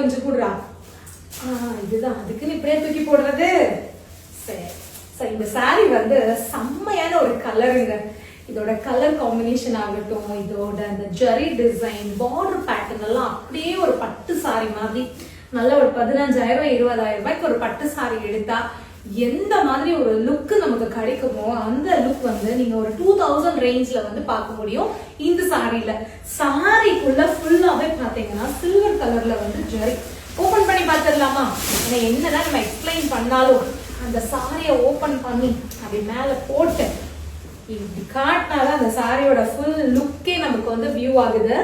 கொஞ்சம் கூடுறா. இதுதான் அதுக்குன்னு இப்படியே தூக்கி போடுறது. சரி சரி, இந்த சாரி வந்து செம்மையான ஒரு கலருங்க. இதோட கலர் காம்பினேஷன் ஆகட்டும், இதோட அந்த ஜரி டிசைன், பார்டர் பேட்டர்ன் எல்லாம் அப்படியே ஒரு பட்டு சாரி மாதிரி நல்ல ஒரு 15,000 20,000 ரூபாய்க்கு ஒரு பட்டு சாரி எடுத்தா எந்த மாதிரி ஒரு லுக் நமக்கு கிடைக்குமோ அந்த லுக் வந்து நீங்க ஒரு 2000 ரேஞ்ச்ல வந்து பார்க்க முடியும் இந்த சாரியில. சாரிக்குள்ள ஃபுல்லாவே பாத்தீங்கன்னா சில்வர் கலர்ல வந்து ஜரி. ஓபன் பண்ணி பார்த்துடலாமா? ஏன்னா என்னதான் நம்ம எக்ஸ்பிளைன் பண்ணாலும் அந்த சாரியை ஓபன் பண்ணி அப்படி மேல போட்டு இப்படி காட்டினாதான் அந்த சாரியோட ஃபுல் லுக்கே நமக்கு வந்து வியூ ஆகுது.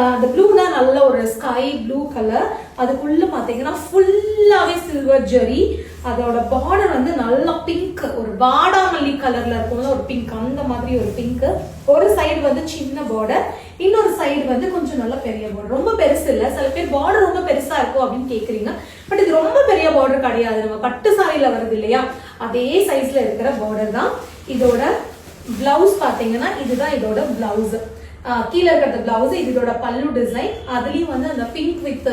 அந்த ப்ளூனா நல்ல ஒரு ஸ்கை ப்ளூ கலர், அதுக்குள்ள பாத்தீங்கன்னா ஃபுல்லாவே சில்வர் ஜெரி. அதோட பார்டர் வந்து நல்ல பிங்க், ஒரு வாடாமல்லி கலர்ல இருக்கும்ல ஒரு பிங்க், அந்த மாதிரி ஒரு பிங்க். ஒரு சைடு வந்து சின்ன பார்டர், இன்னொரு சைடு வந்து கொஞ்சம் நல்ல பெரிய பார்டர். ரொம்ப பெருசு இல்ல, சில பேர் பார்டர் ரொம்ப பெருசா இருக்கும் அப்படின்னு கேக்குறீங்க. பட் இது ரொம்ப பெரிய பார்டர் கிடையாது, நம்ம பட்டு சாரியில வருது இல்லையா அதே சைஸ்ல இருக்கிற பார்டர் தான். இதோட பிளவுஸ் பாத்தீங்கன்னா இதுதான் இதோட பிளவுஸ். கீழே இருக்கிற பிளவுஸ், இதோட பல்லு டிசைன். அதுலயும் வந்து அந்த pink with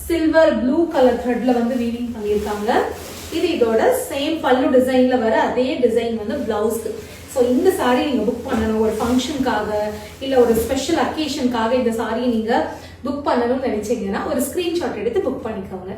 silver blue colour த்ரெட்ல வந்து வீவிங் பண்ணியிருக்காங்க. இது இதோட சேம் பல்லு டிசைன்ல வர அதே டிசைன் வந்து பிளவுஸ்க்கு. ஸோ இந்த சாரி நீங்க புக் பண்ணணும் ஒரு ஃபங்க்ஷனுக்காக இல்ல ஒரு ஸ்பெஷல் அக்கேஷனுக்காக இந்த சாரியை நீங்க புக் பண்ணணும்னு நினைச்சீங்கன்னா ஒரு ஸ்கிரீன்ஷாட் எடுத்து புக் பண்ணிக்கோங்க.